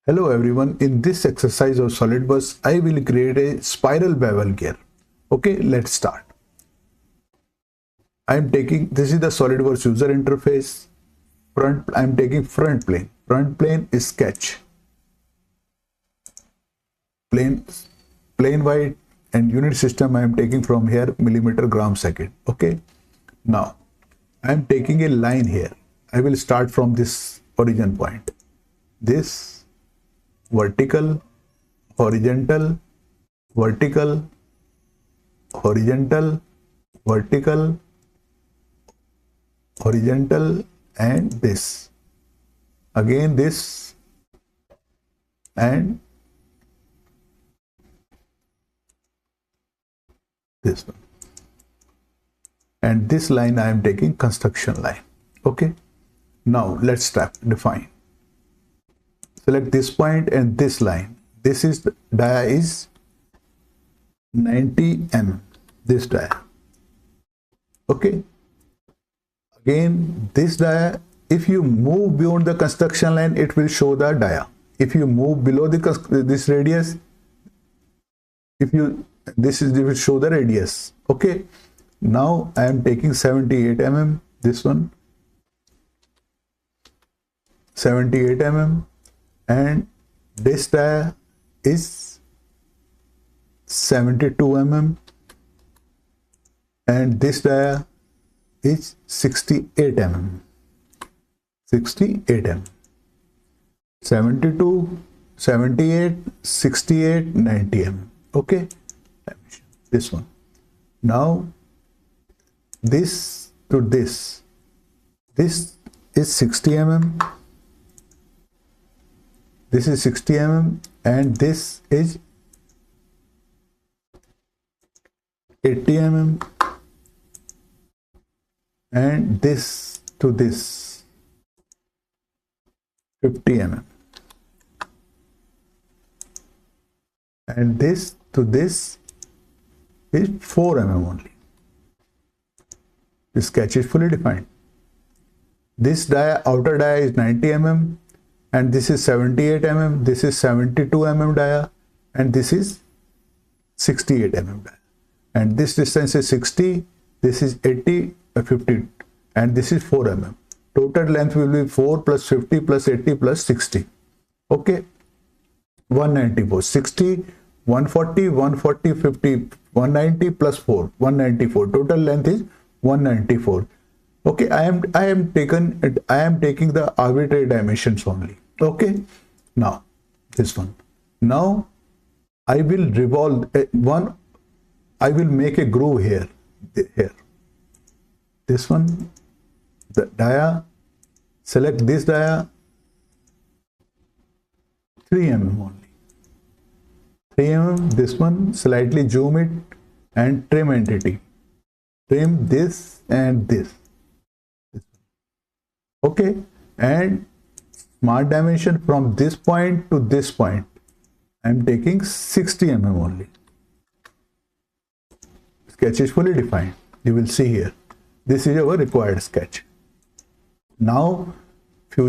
Hello everyone, in this exercise of Solidworks, I will create a spiral bevel gear. Okay, let's start. This is the Solidworks user interface. I'm taking front plane. Front plane is sketch. Plane white and unit system I am taking from here millimeter gram second. Okay, now I am taking a line here. I will start from this origin point. This vertical, horizontal, vertical, horizontal, vertical, horizontal, and this. Again this and this one. And this line I am taking construction line. Okay. Now let's define. Select this point and this line. This is the dia is 90 mm. This dia. Okay. Again, this dia, if you move beyond the construction line, it will show the dia. If you move below this radius, it will show the radius. Okay. Now I am taking 78 mm. This one. 78 mm. And this dia is 72 mm and this dia is 68 mm. 68 mm. 72, 78, 68, 90 mm. Okay, this one. Now this to this is 60 mm. This is 60 mm and this is 80 mm and this to this 50 mm and this to this is 4 mm only. The sketch is fully defined. This dia, outer dia is 90 mm. And this is 78 mm, this is 72 mm dia, and this is 68 mm dia. And this distance is 60, this is 80, 50, and this is 4 mm. Total length will be 4 plus 50 plus 80 plus 60. Okay, 194, 60, 140, 140, 50, 190 plus 4, 194. Total length is 194. Okay, I am taking the arbitrary dimensions only. Okay, now this one. Now I will revolve I will make a groove here. This one, the dia. Select this dia. 3 mm only. 3 mm. This one. Slightly zoom it and trim entity. Trim this and this. Okay, and smart dimension from this point to this point, I am taking 60 mm only. Sketch is fully defined. You will see here. This is our required sketch. Now, go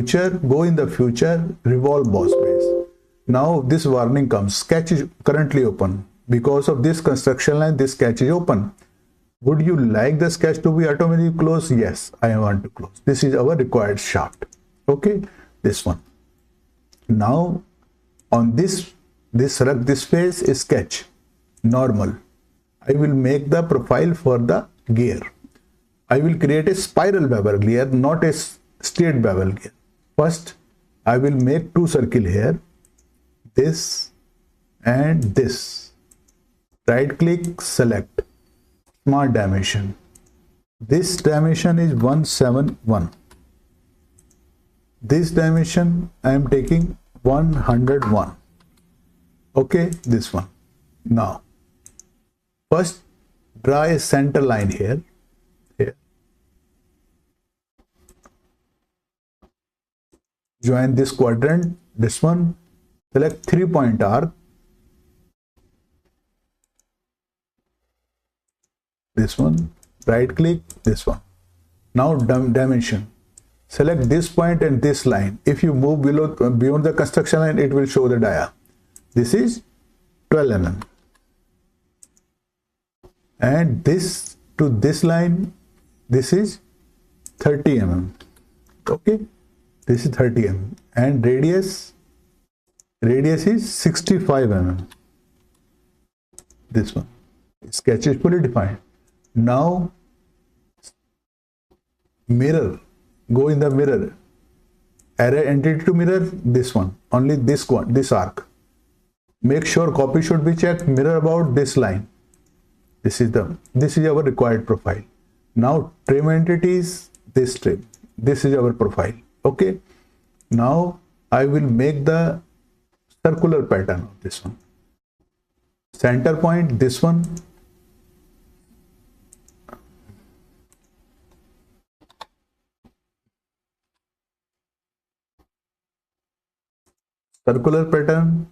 in the future, revolve boss base. Now this warning comes. Sketch is currently open. Because of this construction line, this sketch is open. Would you like the sketch to be automatically closed? Yes, I want to close. This is our required shaft. Okay, this one. Now on this face is sketch normal. I will make the profile for the gear. I will create a spiral bevel gear, not a straight bevel gear. First, I will make two circles here. This and this. Right click, select. Smart dimension. This dimension is 171. This dimension I am taking 101. Okay, this one. Now, first draw a center line here. Join this quadrant. This one. Select 3-point arc. This one. Right click. This one. Now dimension. Select this point and this line. If you move beyond the construction line, it will show the dia. This is 12 mm. And this to this line, this is 30 mm. Okay, this is 30 mm. And radius is 65 mm. This one. Sketch is fully defined. Now mirror, go in the mirror, array entity to mirror this one, only this one, this arc. Make sure copy should be checked, mirror about this line. This is our required profile. Now trim entities, this trim, this is our profile. Okay, now I will make the circular pattern of this one. Center point, this one. Circular pattern,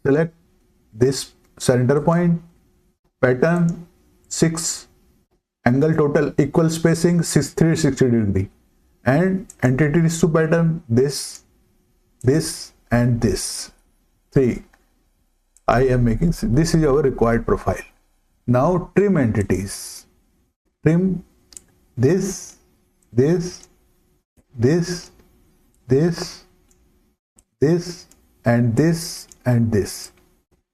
select this center point, pattern 6, angle total equal spacing 360 degree, and entities to pattern this and this 3. I am making, this is our required profile. Now trim entities, trim this, and this and this.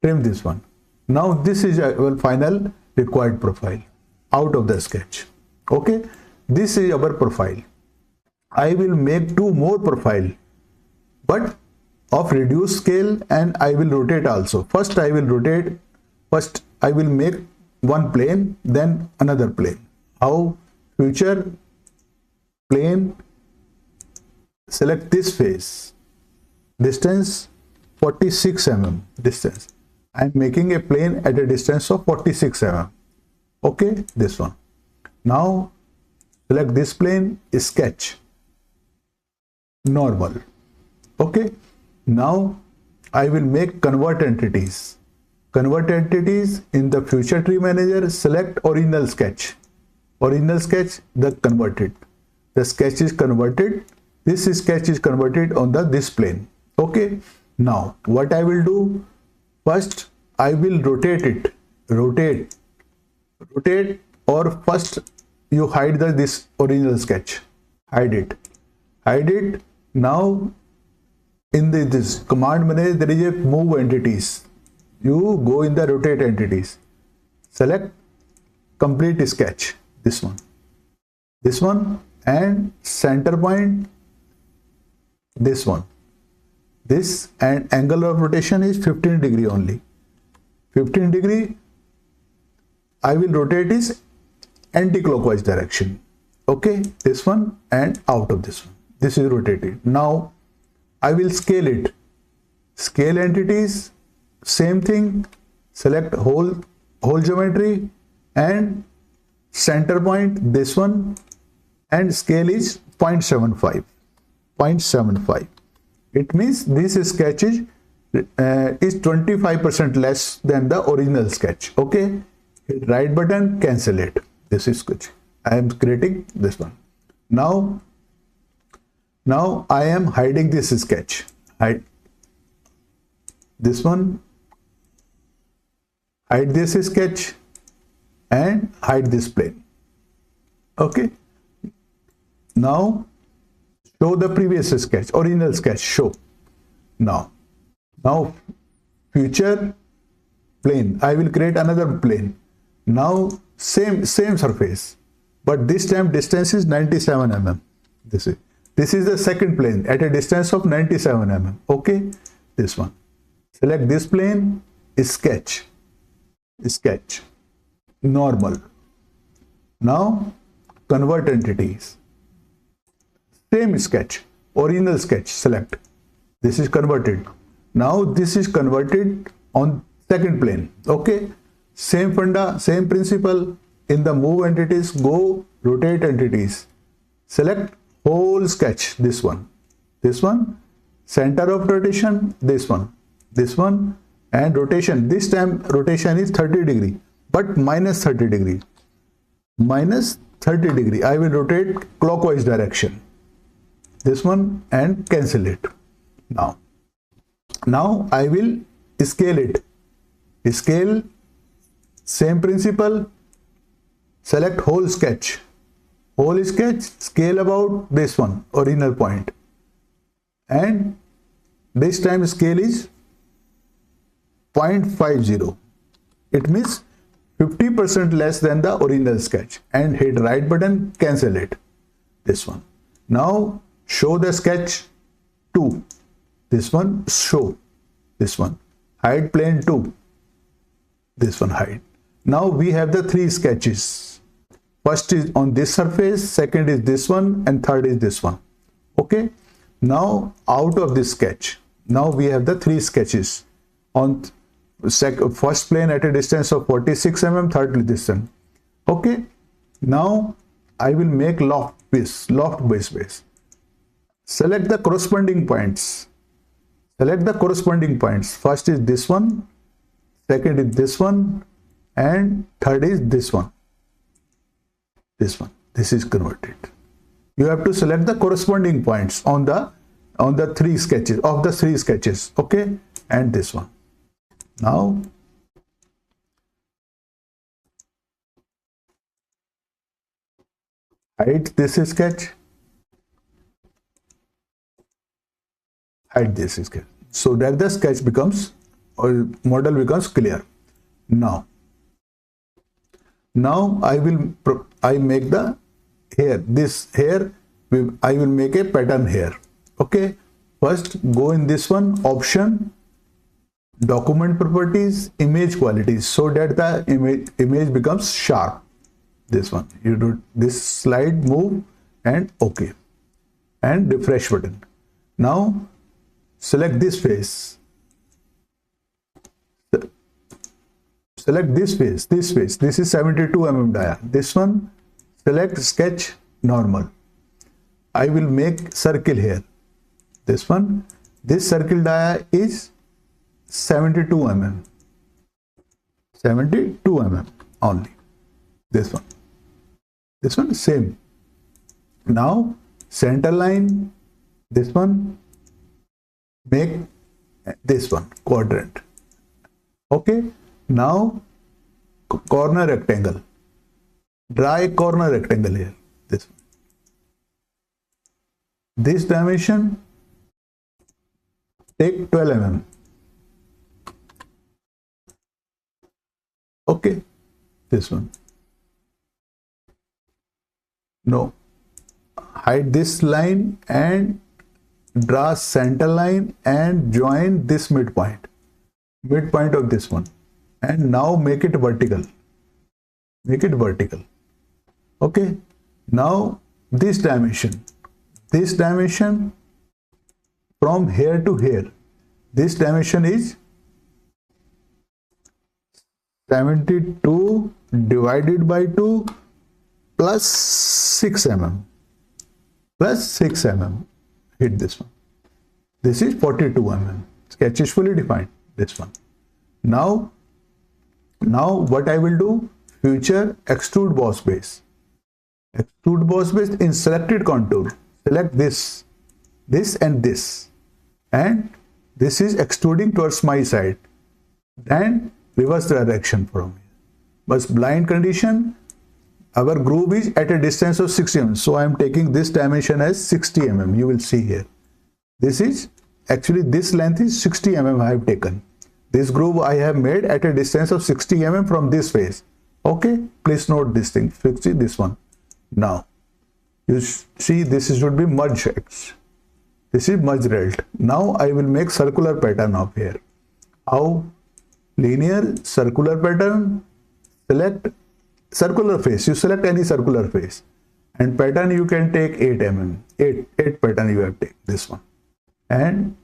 Trim this one. Now this is our final required profile out of the sketch. Okay, this is our profile. I will make 2 more profile, but of reduced scale, and I will rotate also. First I will make one plane, then another plane. How? Future plane, select this face, distance 46 mm distance. I am making a plane at a distance of 46 mm. Okay, this one. Now select this plane, sketch, normal. Okay, now I will make convert entities. Convert entities in the future tree manager, select original sketch. Original sketch, the converted. The sketch is converted. This sketch is converted on this plane. Okay. Now what I will do, first I will rotate it, rotate, or first you hide this original sketch, hide it. Now in this command manager there is a move entities. You go in the rotate entities, select complete sketch, this one, and center point, this one. This, and angle of rotation is 15 degree only. 15 degree, I will rotate is anti-clockwise direction. Okay, this one and out of this one. This is rotated. Now I will scale it. Scale entities, same thing. Select whole geometry and center point, this one, and scale is 0.75. 0.75. It means this sketch is 25% less than the original sketch. Okay, hit right button, cancel it. This is sketch. I am creating this one. Now I am hiding this sketch. Hide this one, hide this sketch, and hide this plane. Okay. Now show the previous sketch, original sketch, show. Now future plane, I will create another plane. Now same surface, but this time distance is 97 mm. This is the second plane at a distance of 97 mm. Okay, this one. Select this plane, sketch, normal. Now convert entities. Same sketch, original sketch, select. This is converted. Now this is converted on second plane. Okay, same funda, same principle. In the move entities, go rotate entities. Select whole sketch, this one, center of rotation, this one, and rotation. This time rotation is 30 degree, but minus 30 degree. I will rotate clockwise direction. this one, and cancel it. Now I will scale it. Scale, same principle. Select whole sketch. Whole sketch, scale about this one, original point. And this time scale is 0.50. It means 50% less than the original sketch. And hit right button, cancel it. This one. Now show the sketch 2. This one, show. This one. Hide plane 2. This one, hide. Now we have the 3 sketches. First is on this surface, second is this one, and third is this one. Okay. Now out of this sketch, now we have the 3 sketches. On first plane at a distance of 46 mm, third distance. Okay. Now I will make loft base. Select the corresponding points. Select the corresponding points. First is this one, second is this one, and third is this one. This one. This is converted. You have to select the corresponding points on the 3 sketches of the 3 sketches. Okay, and this one. Now hide this sketch. Hide this sketch so that the sketch becomes, or model becomes clear. Now I make the hair. I will make a pattern here. Okay. First go in this one, option, document properties, image qualities, so that the image becomes sharp. This one. You do this slide, move, and OK. And refresh button. Now select this face. Select this face. This is 72 mm dia. This one, select sketch normal. I will make circle here. This one, this circle dia is 72 mm. 72 mm only. This one same. Now center line, this one, make this one quadrant. Okay. Now corner rectangle. Draw a corner rectangle here. This one. This dimension, take 12 mm. Okay. This one. No. Hide this line and draw center line and join this midpoint of this one, and now make it vertical. Okay. Now this dimension from here to here, this dimension is 72 divided by 2 plus 6 mm. Hit this one. This is 42 mm. Sketch is fully defined. This one. Now what I will do? Future extrude boss base. Extrude boss base in selected contour. Select this, and this. And this is extruding towards my side. Then reverse the direction from here. But blind condition, our groove is at a distance of 60 mm. So I am taking this dimension as 60 mm. You will see here. This is actually, this length is 60 mm I have taken. This groove I have made at a distance of 60 mm from this face. Okay. Please note this thing. 60, this one. Now you see this should be merge X. This is merge relt. Now I will make circular pattern of here. How? Linear circular pattern. Select circular face. You select any circular face, and pattern you can take 8 mm. 8 pattern you have to take this one. And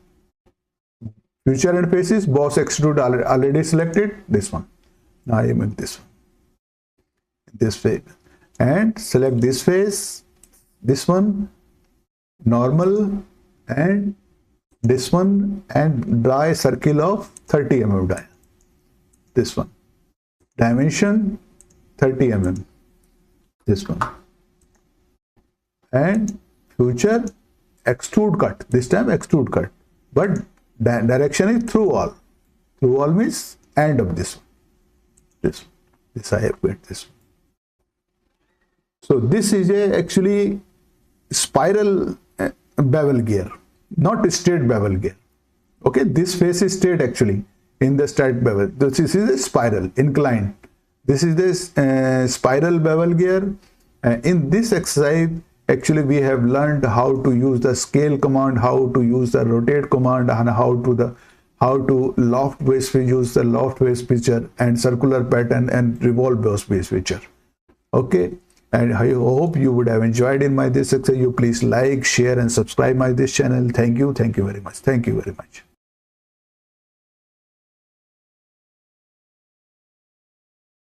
future end faces, boss extrude already selected. This one. Now I make this one. This face, and select this face. This one, normal, and this one, and draw a circle of 30 mm dia. This one. Dimension 30 mm. This one. And future extrude cut. This time extrude cut, but direction is through all. Through all means end of this one. This I have got this one. So this is a actually spiral bevel gear, not straight bevel gear. Okay, this face is straight actually in the straight bevel. This is a spiral inclined. This is this spiral bevel gear. In this exercise, actually we have learned how to use the scale command, how to use the rotate command, and how to loft base use the loft base feature, and circular pattern and revolve base feature. Okay, and I hope you would have enjoyed in my this exercise. You please like, share, and subscribe my this channel. Thank you very much. Thank you very much.